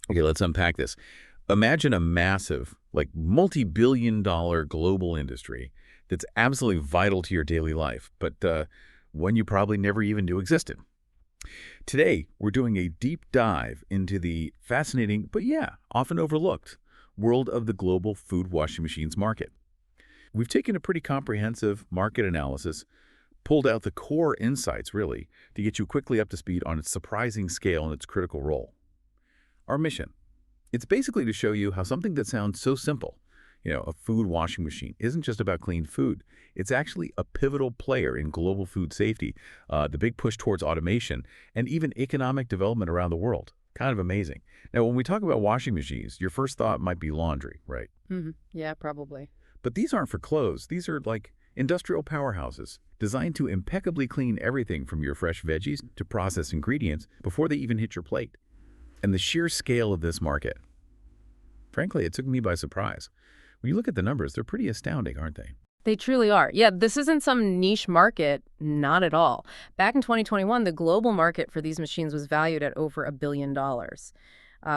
Okay, let's unpack this. Imagine a massive, like multi-billion-dollar global industry that's absolutely vital to your daily life, but one you probably never even knew existed. Today, we're doing a deep dive into the fascinating, but yeah, often overlooked, world of the global food washing machines market. We've taken a pretty comprehensive market analysis, pulled out the core insights, really, to get you quickly up to speed on its surprising scale and its critical role. Our mission, it's basically to show you how something that sounds so simple, a food washing machine, isn't just about clean food. It's actually a pivotal player in global food safety, the big push towards automation, and even economic development around the world. Kind of amazing. Now, when we talk about washing machines, your first thought might be laundry, right? Yeah, probably. But these aren't for clothes. These are like industrial powerhouses designed to impeccably clean everything from your fresh veggies to processed ingredients before they even hit your plate. And the sheer scale of this market, frankly, it took me by surprise. When you look at the numbers, they're pretty astounding, aren't they? They truly are. Yeah, this isn't some niche market, not at all. Back in 2021, the global market for these machines was valued at over $1 billion.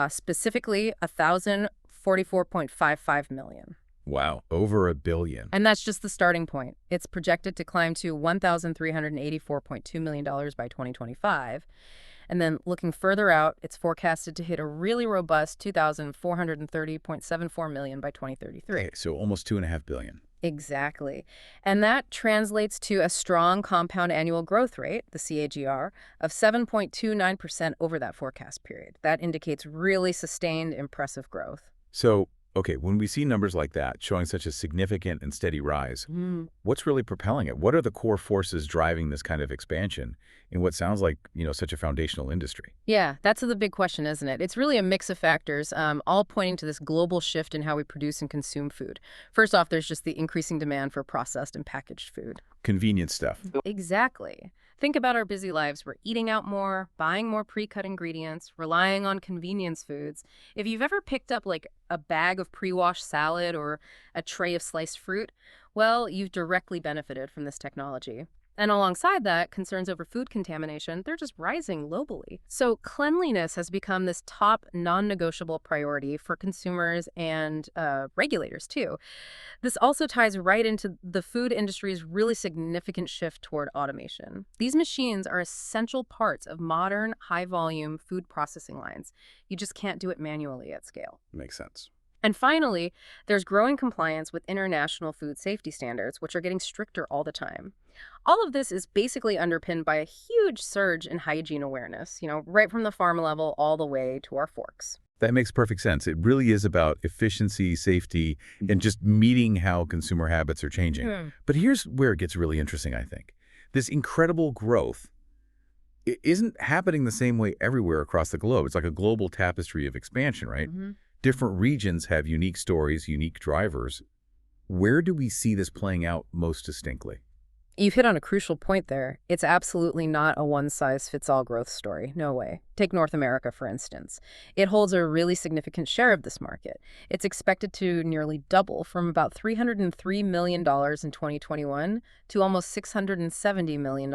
Specifically, 1,044.55 million. Wow, over $1 billion. And that's just the starting point. It's projected to climb to $1,384.2 million by 2025. And then looking further out, it's forecasted to hit a really robust 2,430.74 million by 2033. Okay, so almost $2.5 billion. Exactly. And that translates to a strong compound annual growth rate, the CAGR, of 7.29% over that forecast period. That indicates really sustained, impressive growth. So, okay, when we see numbers like that showing such a significant and steady rise, what's really propelling it? What are the core forces driving this kind of expansion in what sounds like, such a foundational industry? Yeah, that's the big question, isn't it? It's really a mix of factors, all pointing to this global shift in how we produce and consume food. First off, there's just the increasing demand for processed and packaged food. Convenience stuff. Exactly. Think about our busy lives. We're eating out more, buying more pre-cut ingredients, relying on convenience foods. If you've ever picked up like a bag of pre-washed salad or a tray of sliced fruit, well, you've directly benefited from this technology. And alongside that, concerns over food contamination, they're just rising globally. So cleanliness has become this top non-negotiable priority for consumers and regulators, too. This also ties right into the food industry's really significant shift toward automation. These machines are essential parts of modern, high-volume food processing lines. You just can't do it manually at scale. Makes sense. And finally, there's growing compliance with international food safety standards, which are getting stricter all the time. All of this is basically underpinned by a huge surge in hygiene awareness, right from the farm level all the way to our forks. That makes perfect sense. It really is about efficiency, safety, and just meeting how consumer habits are changing. But here's where it gets really interesting, I think. This incredible growth isn't happening the same way everywhere across the globe. It's like a global tapestry of expansion, right? Different regions have unique stories, unique drivers. Where do we see this playing out most distinctly? You've hit on a crucial point there. It's absolutely not a one-size-fits-all growth story. No way. Take North America, for instance. It holds a really significant share of this market. It's expected to nearly double from about $303 million in 2021 to almost $670 million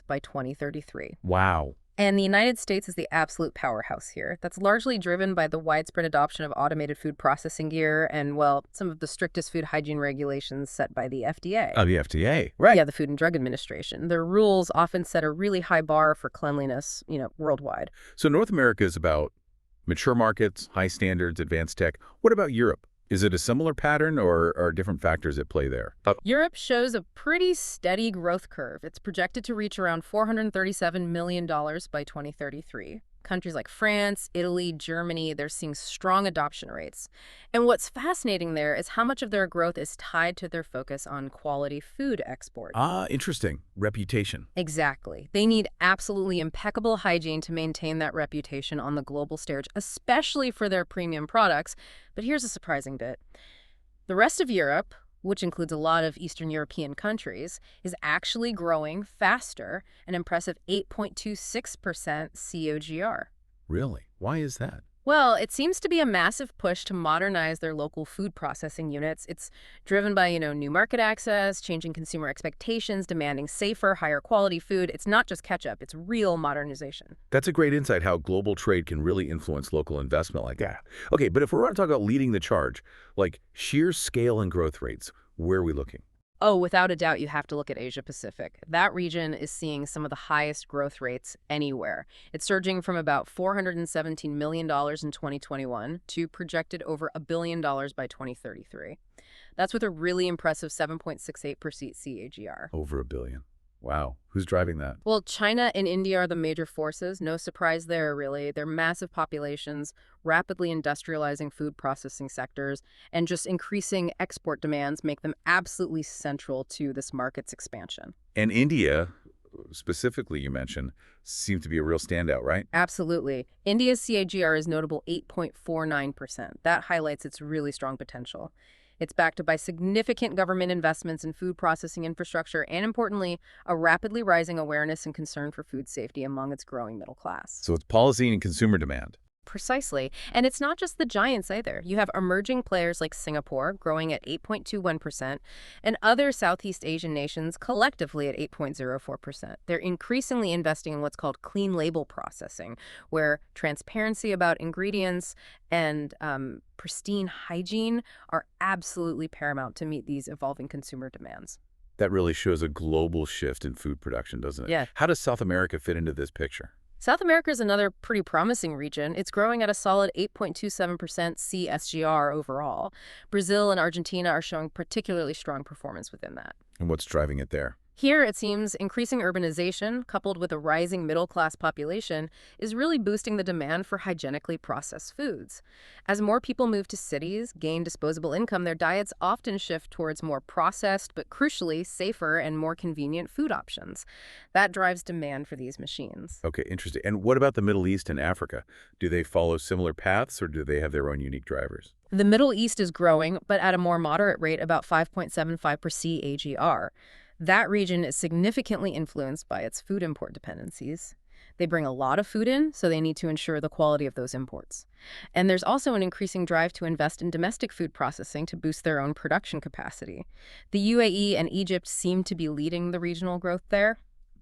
by 2033. Wow. And the United States is the absolute powerhouse here. That's largely driven by the widespread adoption of automated food processing gear and, well, some of the strictest food hygiene regulations set by the FDA. Oh, the FDA, right. Yeah, the Food and Drug Administration. Their rules often set a really high bar for cleanliness, worldwide. So North America is about mature markets, high standards, advanced tech. What about Europe? Is it a similar pattern or are different factors at play there? Europe shows a pretty steady growth curve. It's projected to reach around $437 million by 2033. Countries like France, Italy, Germany, they're seeing strong adoption rates. And what's fascinating there is how much of their growth is tied to their focus on quality food export. Ah, interesting. Reputation. Exactly. They need absolutely impeccable hygiene to maintain that reputation on the global stage, especially for their premium products. But here's a surprising bit. The rest of Europe, which includes a lot of Eastern European countries, is actually growing faster, an impressive 8.26% CAGR. Really? Why is that? Well, it seems to be a massive push to modernize their local food processing units. It's driven by, new market access, changing consumer expectations, demanding safer, higher quality food. It's not just catch-up, it's real modernization. That's a great insight how global trade can really influence local investment like that. Okay, but if we're going to talk about leading the charge, like sheer scale and growth rates, where are we looking? Oh, without a doubt, you have to look at Asia Pacific. That region is seeing some of the highest growth rates anywhere. It's surging from about $417 million in 2021 to projected over $1 billion by 2033. That's with a really impressive 7.68% CAGR. Over a billion. Wow. Who's driving that? Well, China and India are the major forces. No surprise there, really. They're massive populations, rapidly industrializing food processing sectors, and just increasing export demands make them absolutely central to this market's expansion. And India, specifically you mentioned, seems to be a real standout, right? Absolutely. India's CAGR is notable 8.49%. That highlights its really strong potential. It's backed by significant government investments in food processing infrastructure and, importantly, a rapidly rising awareness and concern for food safety among its growing middle class. So it's policy and consumer demand. Precisely. And it's not just the giants either. You have emerging players like Singapore growing at 8.21% and other Southeast Asian nations collectively at 8.04%. They're increasingly investing in what's called clean label processing, where transparency about ingredients and pristine hygiene are absolutely paramount to meet these evolving consumer demands. That really shows a global shift in food production, doesn't it? Yeah. How does South America fit into this picture? South America is another pretty promising region. It's growing at a solid 8.27% CSGR overall. Brazil and Argentina are showing particularly strong performance within that. And what's driving it there? Here, it seems increasing urbanization, coupled with a rising middle-class population, is really boosting the demand for hygienically processed foods. As more people move to cities, gain disposable income, their diets often shift towards more processed, but crucially, safer and more convenient food options. That drives demand for these machines. Okay, interesting. And what about the Middle East and Africa? Do they follow similar paths or do they have their own unique drivers? The Middle East is growing, but at a more moderate rate, about 5.75% CAGR. That region is significantly influenced by its food import dependencies. They bring a lot of food in, so they need to ensure the quality of those imports. And there's also an increasing drive to invest in domestic food processing to boost their own production capacity. The UAE and Egypt seem to be leading the regional growth there.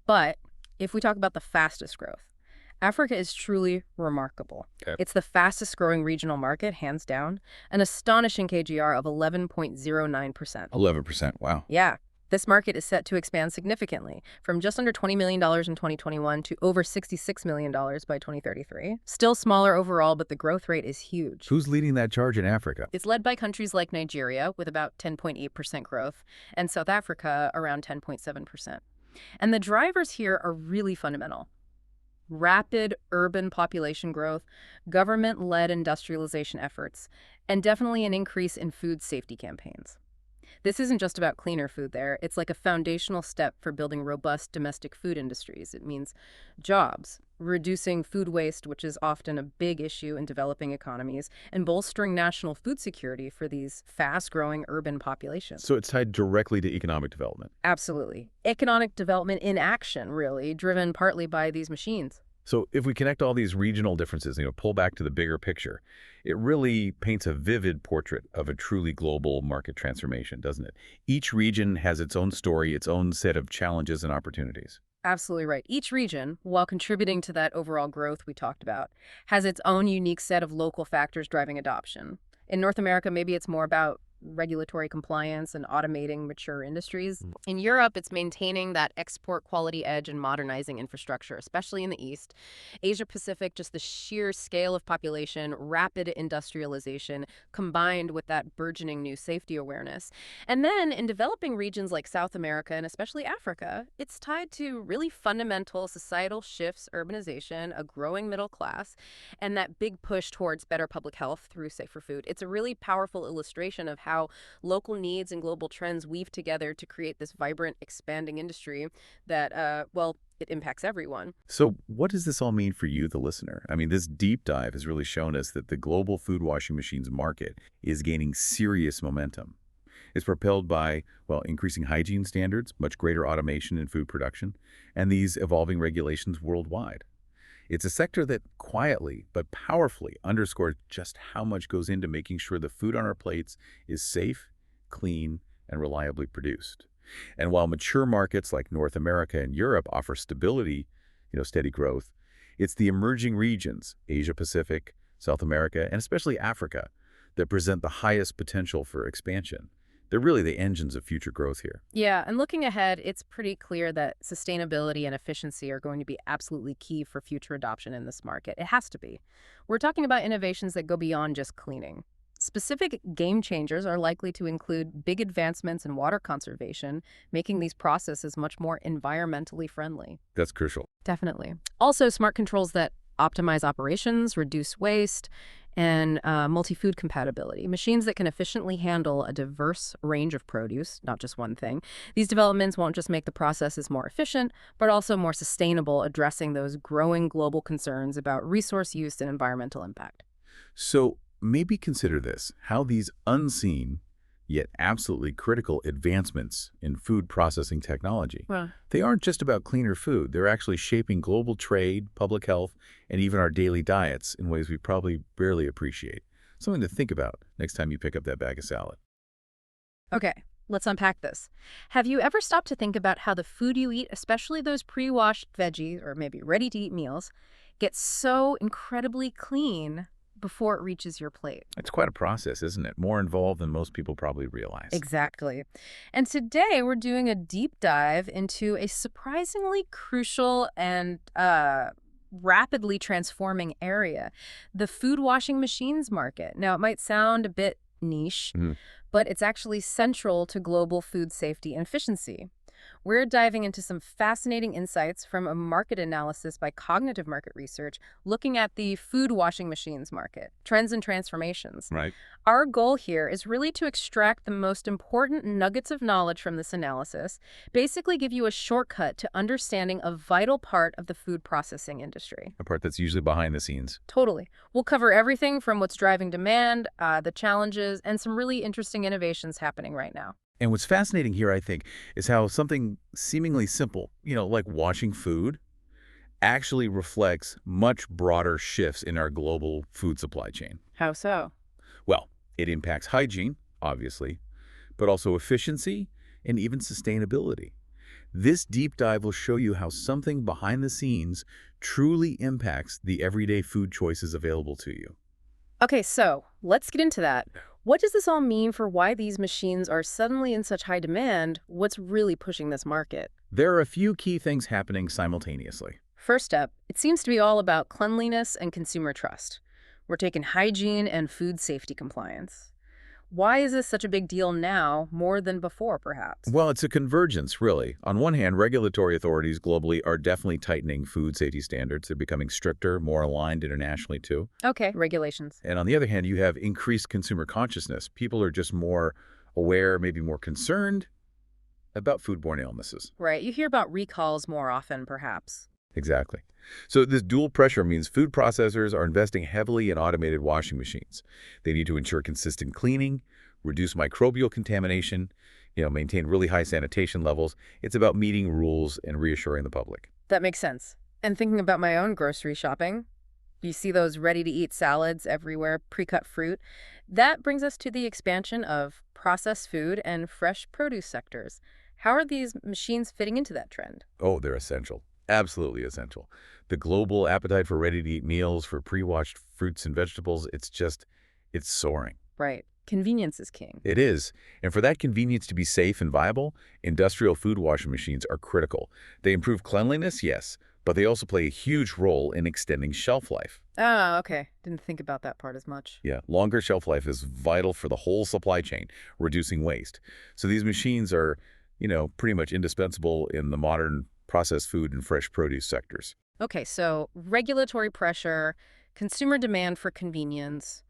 But if we talk about the fastest growth, Africa is truly remarkable. Okay. It's the fastest growing regional market, hands down, an astonishing KGR of 11.09%. 11%. Wow. Yeah. This market is set to expand significantly, from just under $20 million in 2021 to over $66 million by 2033. Still smaller overall, but the growth rate is huge. Who's leading that charge in Africa? It's led by countries like Nigeria, with about 10.8% growth, and South Africa, around 10.7%. And the drivers here are really fundamental. Rapid urban population growth, government-led industrialization efforts, and definitely an increase in food safety campaigns. This isn't just about cleaner food there. It's like a foundational step for building robust domestic food industries. It means jobs, reducing food waste, which is often a big issue in developing economies, and bolstering national food security for these fast-growing urban populations. So it's tied directly to economic development. Absolutely. Economic development in action, really, driven partly by these machines. So if we connect all these regional differences, pull back to the bigger picture, it really paints a vivid portrait of a truly global market transformation, doesn't it? Each region has its own story, its own set of challenges and opportunities. Absolutely right. Each region, while contributing to that overall growth we talked about, has its own unique set of local factors driving adoption. In North America, maybe it's more about regulatory compliance and automating mature industries. In Europe, it's maintaining that export quality edge and modernizing infrastructure, especially in the East. Asia Pacific, just the sheer scale of population, rapid industrialization, combined with that burgeoning new safety awareness. And then in developing regions like South America and especially Africa, it's tied to really fundamental societal shifts, urbanization, a growing middle class, and that big push towards better public health through safer food. It's a really powerful illustration of how local needs and global trends weave together to create this vibrant, expanding industry that, it impacts everyone. So what does this all mean for you, the listener? This deep dive has really shown us that the global food washing machines market is gaining serious momentum. It's propelled by, increasing hygiene standards, much greater automation in food production, and these evolving regulations worldwide. It's a sector that quietly but powerfully underscores just how much goes into making sure the food on our plates is safe, clean, and reliably produced. And while mature markets like North America and Europe offer stability, steady growth, it's the emerging regions, Asia Pacific, South America, and especially Africa, that present the highest potential for expansion. They're really the engines of future growth here. Yeah, and looking ahead, it's pretty clear that sustainability and efficiency are going to be absolutely key for future adoption in this market. It has to be. We're talking about innovations that go beyond just cleaning. Specific game changers are likely to include big advancements in water conservation, making these processes much more environmentally friendly. That's crucial. Definitely. Also, smart controls that optimize operations, reduce waste, and multi-food compatibility. Machines that can efficiently handle a diverse range of produce, not just one thing. These developments won't just make the processes more efficient, but also more sustainable, addressing those growing global concerns about resource use and environmental impact. So maybe consider this, how these unseen yet absolutely critical advancements in food processing technology. Well, They aren't just about cleaner food. They're actually shaping global trade, public health, and even our daily diets in ways we probably barely appreciate. Something to think about next time you pick up that bag of salad. okay, let's unpack this. Have you ever stopped to think about how the food you eat, especially those pre-washed veggies or maybe ready-to-eat meals, gets so incredibly clean before it reaches your plate? It's quite a process, isn't it? More involved than most people probably realize. Exactly. And today we're doing a deep dive into a surprisingly crucial and rapidly transforming area, the food washing machines market. Now, it might sound a bit niche, Mhm. but it's actually central to global food safety and efficiency. We're diving into some fascinating insights from a market analysis by Cognitive Market Research, looking at the food washing machines market, trends and transformations. Right. Our goal here is really to extract the most important nuggets of knowledge from this analysis, basically give you a shortcut to understanding a vital part of the food processing industry. A part that's usually behind the scenes. Totally. We'll cover everything from what's driving demand, the challenges, and some really interesting innovations happening right now. And what's fascinating here, I think, is how something seemingly simple, like washing food, actually reflects much broader shifts in our global food supply chain. How so? Well, it impacts hygiene, obviously, but also efficiency and even sustainability. This deep dive will show you how something behind the scenes truly impacts the everyday food choices available to you. Okay, so let's get into that. What does this all mean for why these machines are suddenly in such high demand? What's really pushing this market? There are a few key things happening simultaneously. First up, it seems to be all about cleanliness and consumer trust. We're taking hygiene and food safety compliance. Why is this such a big deal now, more than before, perhaps? Well, it's a convergence, really. On one hand, regulatory authorities globally are definitely tightening food safety standards. They're becoming stricter, more aligned internationally, too. Okay, regulations. And on the other hand, you have increased consumer consciousness. People are just more aware, maybe more concerned about foodborne illnesses. Right, you hear about recalls more often, perhaps. Exactly. So this dual pressure means food processors are investing heavily in automated washing machines. They need to ensure consistent cleaning, reduce microbial contamination, maintain really high sanitation levels. It's about meeting rules and reassuring the public. That makes sense. And thinking about my own grocery shopping, you see those ready-to-eat salads everywhere, pre-cut fruit. That brings us to the expansion of processed food and fresh produce sectors. How are these machines fitting into that trend? Oh, they're essential. Absolutely essential. The global appetite for ready-to-eat meals, for pre-washed fruits and vegetables, it's soaring. Right. Convenience is king. It is. And for that convenience to be safe and viable, industrial food washing machines are critical. They improve cleanliness, yes, but they also play a huge role in extending shelf life. Ah, okay. Didn't think about that part as much. Yeah, longer shelf life is vital for the whole supply chain, reducing waste. So these machines are, pretty much indispensable in the modern processed food and fresh produce sectors. Okay, so regulatory pressure, consumer demand for convenience.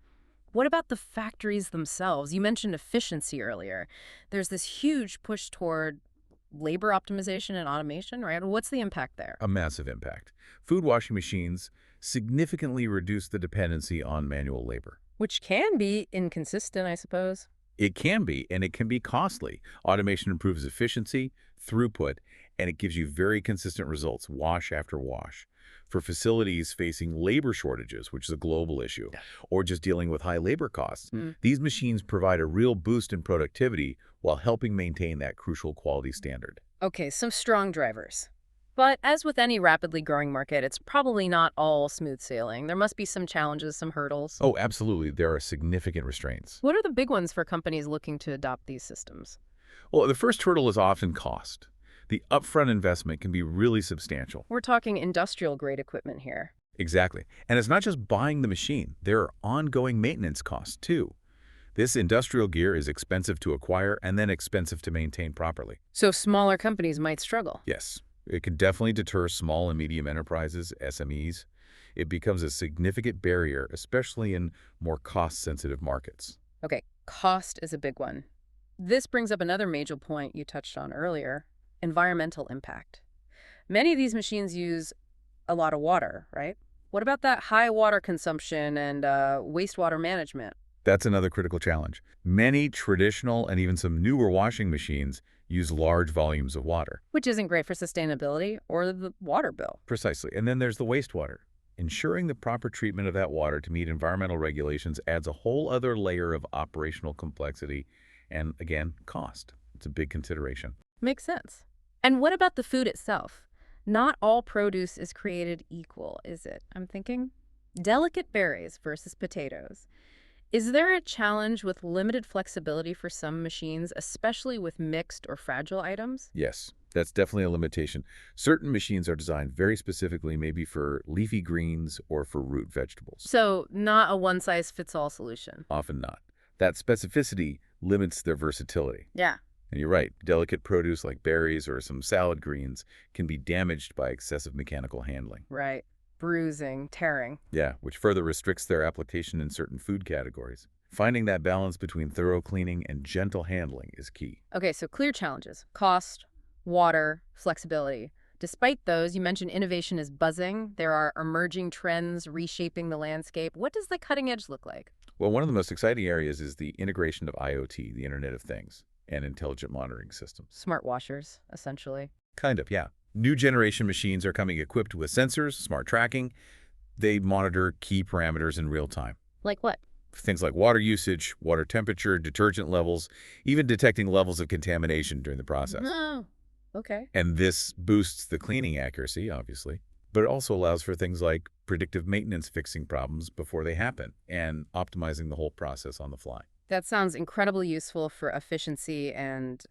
What about the factories themselves? You mentioned efficiency earlier. There's this huge push toward labor optimization and automation, right? What's the impact there? A massive impact. Food washing machines significantly reduce the dependency on manual labor. Which can be inconsistent, I suppose. It can be, and it can be costly. Automation improves efficiency, throughput, and it gives you very consistent results, wash after wash. For facilities facing labor shortages, which is a global issue, or just dealing with high labor costs, these machines provide a real boost in productivity while helping maintain that crucial quality standard. Okay, some strong drivers. But as with any rapidly growing market, it's probably not all smooth sailing. There must be some challenges, some hurdles. Oh, absolutely. There are significant restraints. What are the big ones for companies looking to adopt these systems? Well, the first hurdle is often cost. The upfront investment can be really substantial. We're talking industrial-grade equipment here. Exactly. And it's not just buying the machine. There are ongoing maintenance costs, too. This industrial gear is expensive to acquire and then expensive to maintain properly. So smaller companies might struggle. Yes, it could definitely deter small and medium enterprises, SMEs. It becomes a significant barrier, especially in more cost-sensitive markets. Okay, cost is a big one. This brings up another major point you touched on earlier, environmental impact. Many of these machines use a lot of water, right? What about that high water consumption and wastewater management? That's another critical challenge. Many traditional and even some newer washing machines use large volumes of water. Which isn't great for sustainability or the water bill. Precisely. And then there's the wastewater. Ensuring the proper treatment of that water to meet environmental regulations adds a whole other layer of operational complexity and, again, cost. It's a big consideration. Makes sense. And what about the food itself? Not all produce is created equal, is it? I'm thinking delicate berries versus potatoes. Is there a challenge with limited flexibility for some machines, especially with mixed or fragile items? Yes, that's definitely a limitation. Certain machines are designed very specifically maybe for leafy greens or for root vegetables. So not a one-size-fits-all solution. Often not. That specificity limits their versatility. Yeah. And you're right, delicate produce like berries or some salad greens can be damaged by excessive mechanical handling. Right. Bruising, tearing. Yeah, which further restricts their application in certain food categories. Finding that balance between thorough cleaning and gentle handling is key. Okay, so clear challenges. Cost, water, flexibility. Despite those, you mentioned innovation is buzzing. There are emerging trends reshaping the landscape. What does the cutting edge look like? Well, one of the most exciting areas is the integration of IoT, the Internet of Things, and intelligent monitoring systems. Smart washers, essentially. Kind of, yeah. New generation machines are coming equipped with sensors, smart tracking. They monitor key parameters in real time. Like what? Things like water usage, water temperature, detergent levels, even detecting levels of contamination during the process. Oh, okay. And this boosts the cleaning accuracy, obviously, but it also allows for things like predictive maintenance, fixing problems before they happen and optimizing the whole process on the fly. That sounds incredibly useful for efficiency and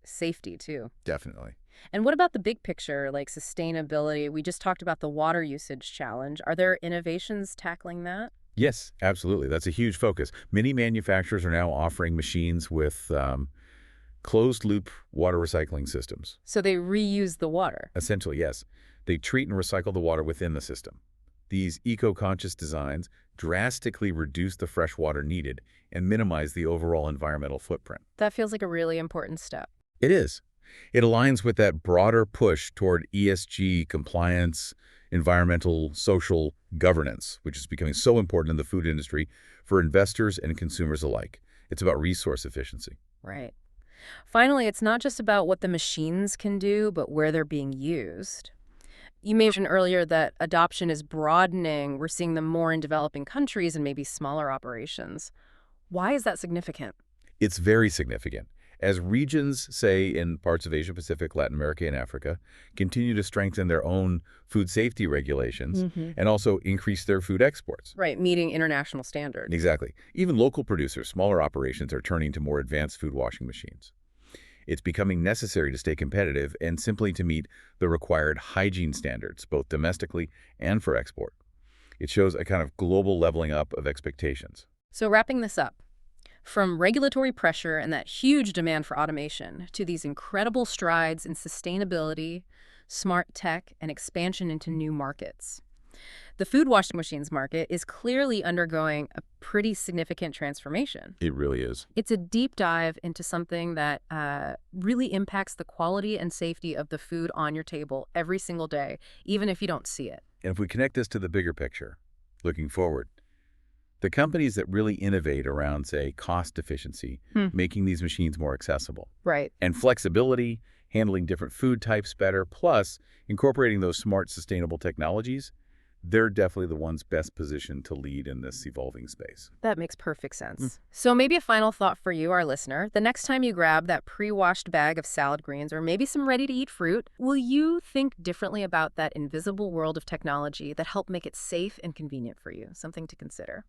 safety, too. Definitely. And what about the big picture, like sustainability? We just talked about the water usage challenge. Are there innovations tackling that? Yes, absolutely. That's a huge focus. Many manufacturers are now offering machines with closed-loop water recycling systems. So they reuse the water. Essentially, yes. They treat and recycle the water within the system. These eco-conscious designs drastically reduce the fresh water needed and minimize the overall environmental footprint. That feels like a really important step. It is. It aligns with that broader push toward ESG compliance, environmental, social governance, which is becoming so important in the food industry for investors and consumers alike. It's about resource efficiency. Right. Finally, it's not just about what the machines can do, but where they're being used. You mentioned earlier that adoption is broadening. We're seeing them more in developing countries and maybe smaller operations. Why is that significant? It's very significant. As regions, say, in parts of Asia Pacific, Latin America, and Africa, continue to strengthen their own food safety regulations and also increase their food exports. Right, meeting international standards. Exactly. Even local producers, smaller operations, are turning to more advanced food washing machines. It's becoming necessary to stay competitive and simply to meet the required hygiene standards, both domestically and for export. It shows a kind of global leveling up of expectations. So wrapping this up, from regulatory pressure and that huge demand for automation to these incredible strides in sustainability, smart tech, and expansion into new markets, the food washing machines market is clearly undergoing a pretty significant transformation. It really is. It's a deep dive into something that really impacts the quality and safety of the food on your table every single day, even if you don't see it. And if we connect this to the bigger picture, looking forward, the companies that really innovate around, say, cost efficiency, making these machines more accessible, Right. and flexibility handling different food types better, plus incorporating those smart, sustainable technologies. They're definitely the ones best positioned to lead in this evolving space. That makes perfect Mm. sense. So maybe a final thought for you, our listener. The next time you grab that pre-washed bag of salad greens or maybe some ready-to-eat fruit, will you think differently about that invisible world of technology that help make it safe and convenient for you? Something to consider.